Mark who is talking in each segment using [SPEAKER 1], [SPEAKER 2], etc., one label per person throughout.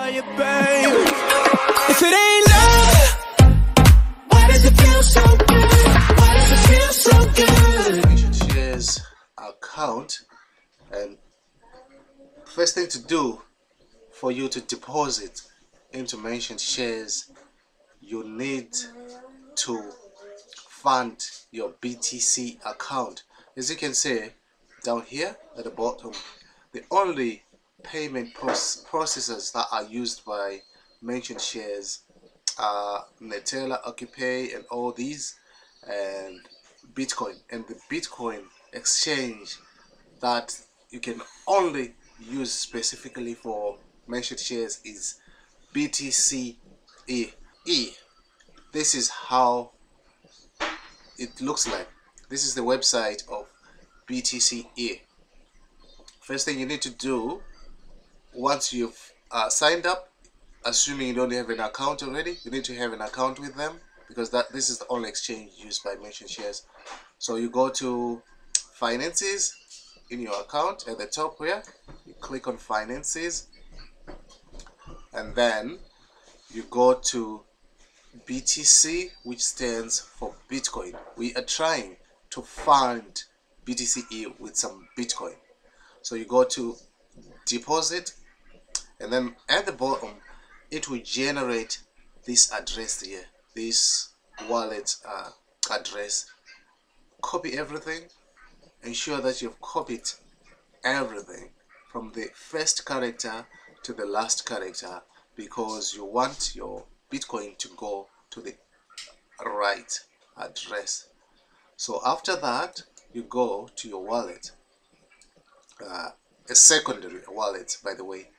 [SPEAKER 1] tell you, babe, if it ain't love, why does it feel so good? Why does it feel so good?
[SPEAKER 2] Mention shares account, and first thing to do for you to deposit into mentioned shares, you need to fund your BTC account. As you can see down here at the bottom, the only payment processors that are used by mentioned shares are Neteller, Occupy, and all these, and Bitcoin. And the Bitcoin exchange that you can only use specifically for mentioned shares is BTC-E. This is how it looks like. This is the website of BTC-E. First thing you need to do, once you've signed up, assuming you don't have an account already, you need to have an account with them, because this is the only exchange used by mentioned shares. So you go to finances in your account at the top here, you click on finances, and then you go to BTC, which stands for Bitcoin. We are trying to fund BTC-E with some Bitcoin. So you go to deposit, and then at the bottom it will generate this address here, this wallet address. Copy everything. Ensure that you've copied everything from the first character to the last character, because you want your Bitcoin to go to the right address. So after that, you go to your wallet, a secondary wallet, by the way.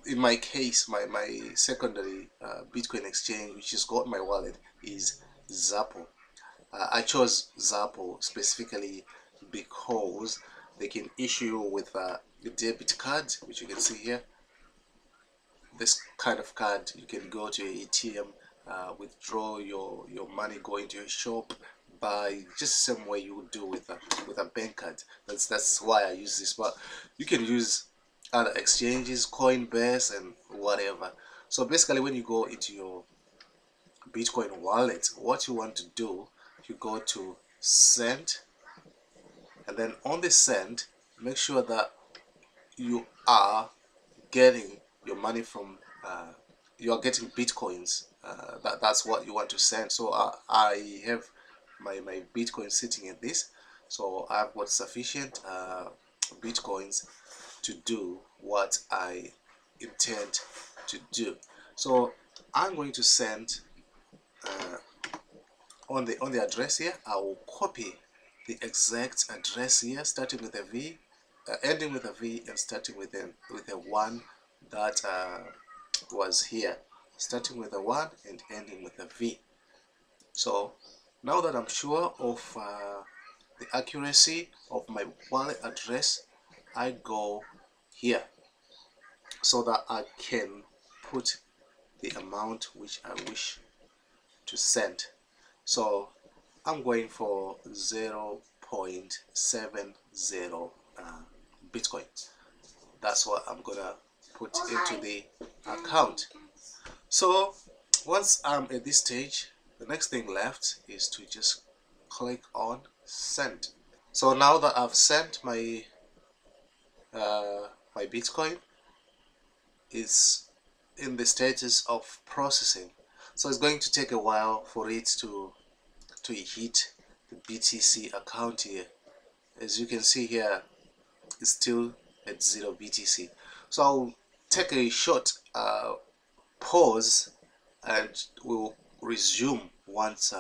[SPEAKER 2] In my case, my secondary Bitcoin exchange, which has got my wallet, is Xapo. I chose Xapo specifically because they can issue with a debit card, which you can see here. This kind of card, you can go to your ATM, withdraw your money, go into your shop, buy, just the same way you would do with a bank card. That's why I use this. But you can use other exchanges, Coinbase and whatever. So basically, when you go into your Bitcoin wallet, what you want to do, you go to send, and then on the send, make sure that you are getting your money from you are getting bitcoins. That's what you want to send. So I have my Bitcoin sitting in this, so I've got sufficient bitcoins to do what I intend to do. So I'm going to send on the address here. I will copy the exact address here, starting with a V, ending with a V, and starting with a 1 that was here, starting with a 1 and ending with a V. So now that I'm sure of the accuracy of my wallet address, I go here so that I can put the amount which I wish to send. So I'm going for 0.70 Bitcoin. That's what I'm gonna put into the account. So once I'm at this stage, the next thing left is to just click on send. So now that I've sent my my Bitcoin, is in the status of processing. So it's going to take a while for it to hit the BTC account here. As you can see here, it's still at 0 BTC. So I'll take a short pause, and we'll resume once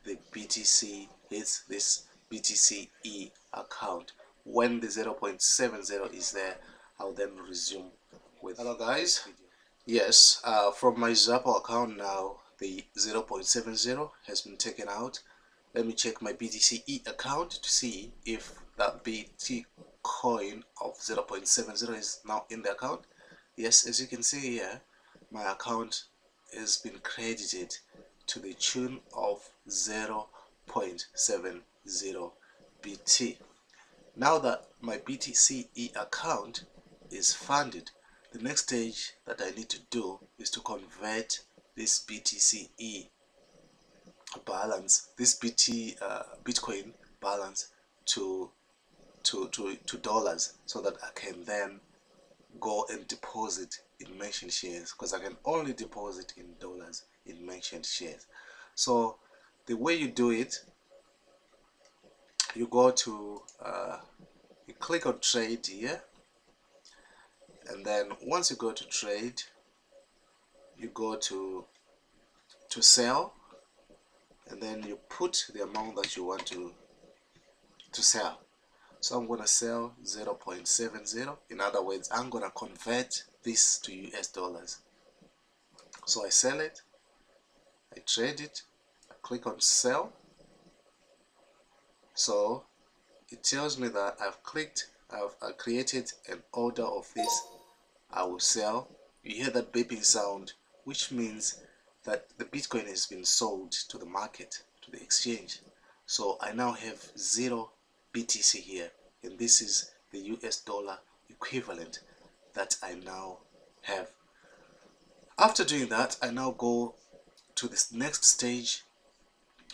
[SPEAKER 2] the BTC hits this BTC-E account. When the 0.70 is there, I'll then resume with. Hello guys, yes, from my Xapo account now, the 0.70 has been taken out. Let me check my BTC-E account to see if that BT coin of 0.70 is now in the account. Yes, as you can see here, my account has been credited to the tune of 0.70 BT. Now that my BTC-E account is funded, the next stage that I need to do is to convert this BTC-E balance, this Bitcoin balance to dollars, so that I can then go and deposit in mentioned shares, because I can only deposit in dollars in mentioned shares. So the way you do it, you go to you click on trade here, and then once you go to trade, you go to sell, and then you put the amount that you want to sell. So I'm going to sell 0.70. In other words, I'm going to convert this to US dollars. So I sell it, I trade it, I click on sell. So it tells me that I've created an order of this. I will sell. You hear that beeping sound, which means that the Bitcoin has been sold to the market, to the exchange. So I now have 0 BTC here, and this is the US dollar equivalent that I now have. After doing that, I now go to this next stage,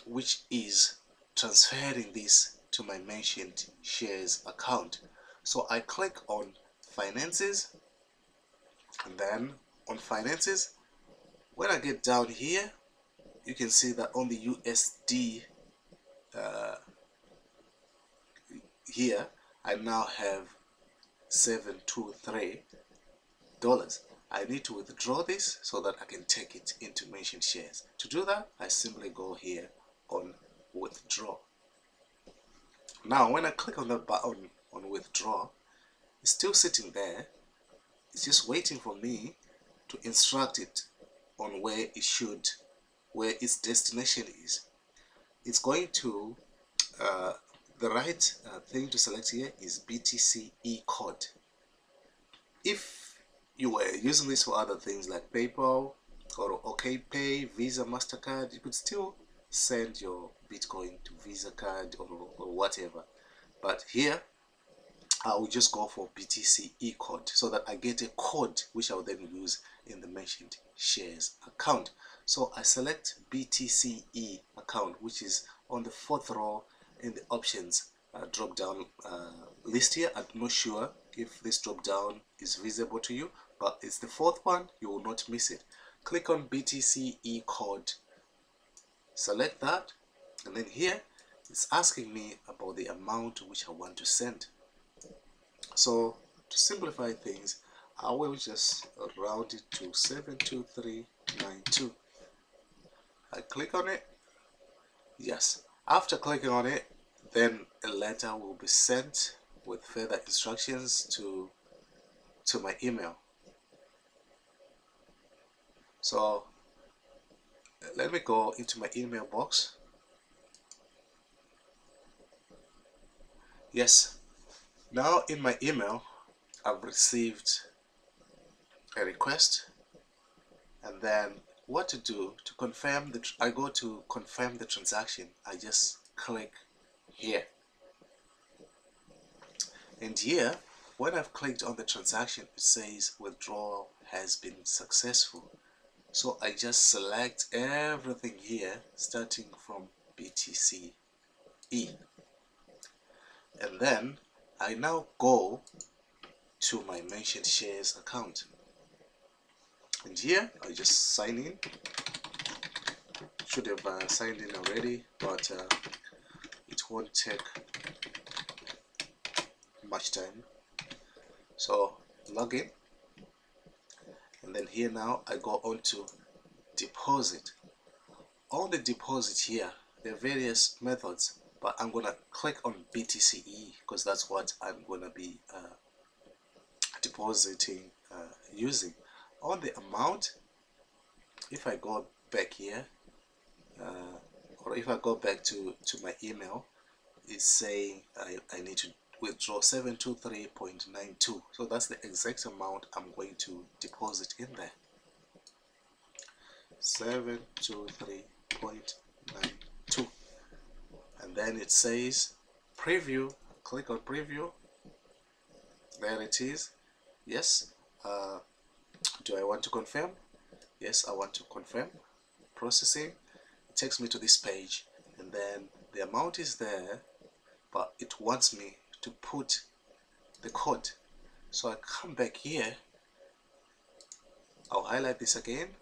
[SPEAKER 2] which is transferring this to my mentioned shares account. So I click on finances, and then on finances, when I get down here, you can see that on the USD here, I now have $723. I need to withdraw this so that I can take it into mentioned shares. To do that, I simply go here on withdraw. Now when I click on the button on withdraw, it's still sitting there. It's just waiting for me to instruct it on where its destination is. It's going to the right thing to select here is BTC-E code. If you were using this for other things like PayPal or OKPay, Visa, MasterCard, you could still send your Bitcoin to Visa card or whatever. But here, I will just go for BTC-E code, so that I get a code which I will then use in the mentioned shares account. So I select BTC-E account, which is on the 4th row in the options drop down list here. I'm not sure if this drop down is visible to you, but it's the 4th one. You will not miss it. Click on BTC-E code, select that, and then here it's asking me about the amount which I want to send. So to simplify things, I will just round it to 72392. I click on it. Yes. After clicking on it, then a letter will be sent with further instructions to my email. So let me go into my email box. Yes. Now in my email, I've received a request, and then what to do to confirm I go to confirm the transaction. I just click here, and here when I've clicked on the transaction, it says withdrawal has been successful. So I just select everything here starting from BTC-E, and then I now go to my mentioned shares account, and here I just sign in. Should have signed in already, but it won't take much time. So log in, and then here now I go on to deposit. On the deposit here, there are various methods, but I'm gonna click on BTC-E because that's what I'm gonna be depositing using. On the amount, if I go back here, or if I go back to my email, it's saying I need to withdraw 723.92. So that's the exact amount I'm going to deposit in there. 723.92, and then it says preview. Click on preview. There it is. Yes, do I want to confirm? Yes, I want to confirm. Processing. It takes me to this page, and then the amount is there, but it wants me to put the code. So I come back here, I'll highlight this again,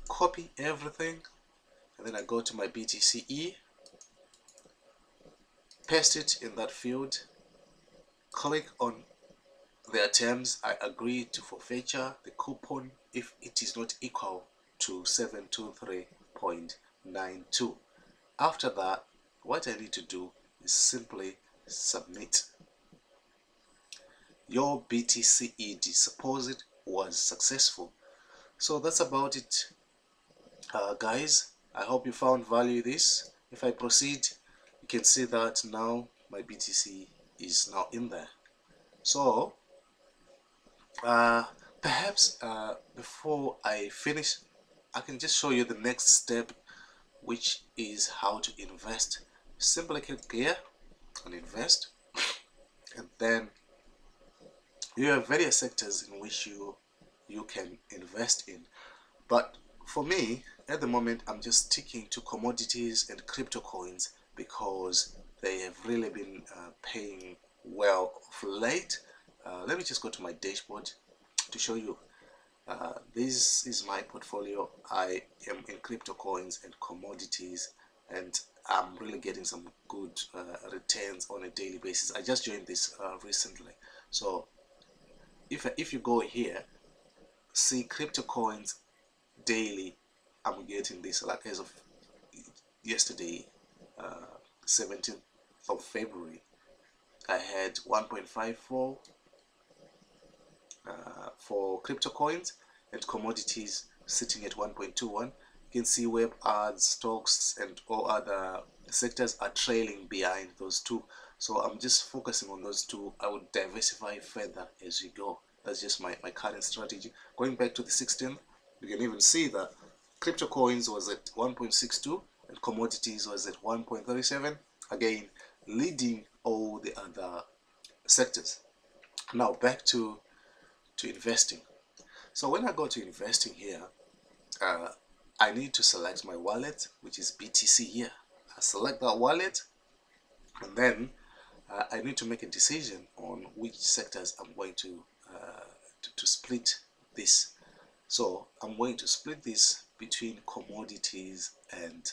[SPEAKER 2] copy everything, and then I go to my BTC-E, paste it in that field, click on their terms. I agree to forfeiture the coupon if it is not equal to 723.92. After that, what I need to do is simply submit. Your BTC-E deposit was successful. So that's about it, guys. I hope you found value in this. If I proceed, you can see that now my BTC is now in there. So perhaps before I finish, I can just show you the next step, which is how to invest. Simply click here on invest, and then you have various sectors in which you can invest in. But for me, at the moment, I'm just sticking to commodities and crypto coins because they have really been paying well of late. Let me just go to my dashboard to show you. This is my portfolio. I am in crypto coins and commodities, and I'm really getting some good returns on a daily basis. I just joined this recently. So if you go here, see crypto coins daily, I'm getting this, like as of yesterday, 17th of February, I had 1.54 for crypto coins, and commodities sitting at 1.21. You can see web ads, stocks, and all other sectors are trailing behind those two. So I'm just focusing on those two. I would diversify further as we go. That's just my current strategy. Going back to the 16th, you can even see that crypto coins was at 1.62 and commodities was at 1.37, again leading all the other sectors. Now back to investing. So when I go to investing here, I need to select my wallet, which is BTC here. I select that wallet, and then I need to make a decision on which sectors I'm going to split this. So I'm going to split this between commodities and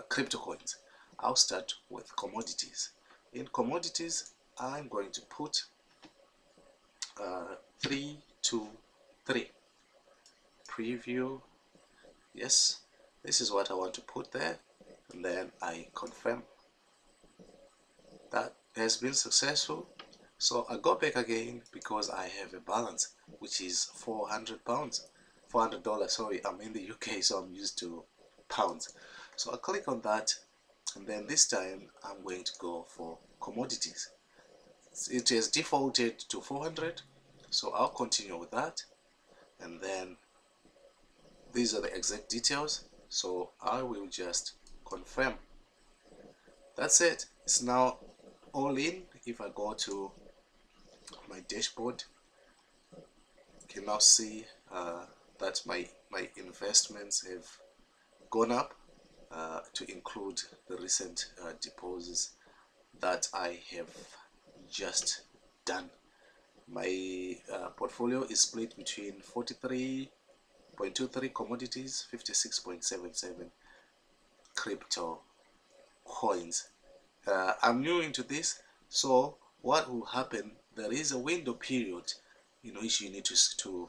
[SPEAKER 2] crypto coins. I'll start with commodities. In commodities, I'm going to put 3, 2, 3 preview. Yes, this is what I want to put there, and then I confirm. That has been successful. So I go back again because I have a balance which is $400, sorry. I'm in the UK, so I'm used to pounds. So I click on that, and then this time I'm going to go for commodities. It has defaulted to 400, so I'll continue with that, and then these are the exact details, so I will just confirm. That's it. It's now all in. If I go to my dashboard, you can now see that my investments have gone up to include the recent deposits that I have just done. My portfolio is split between 43.23 commodities, 56.77 crypto coins. I'm new into this, so what will happen, there is a window period in which you need to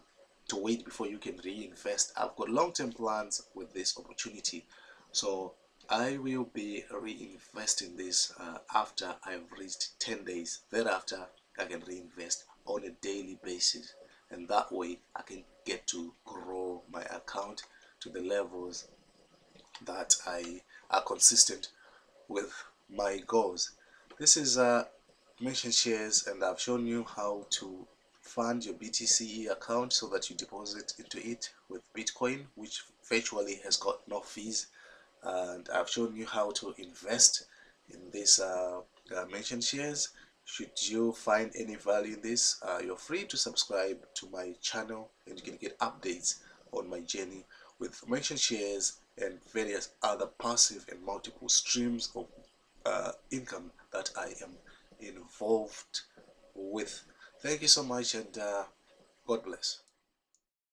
[SPEAKER 2] wait before you can reinvest. I've got long-term plans with this opportunity, so I will be reinvesting this after I've reached 10 days. Thereafter, I can reinvest on a daily basis, and that way I can get to grow my account to the levels that are consistent with my goals. This is mention shares, and I've shown you how to fund your BTC-E account so that you deposit into it with Bitcoin, which virtually has got no fees. And I've shown you how to invest in this mention shares Should you find any value in this, you're free to subscribe to my channel, and you can get updates on my journey with mentioned shares and various other passive and multiple streams of income that I am involved with. Thank you so much, and God bless.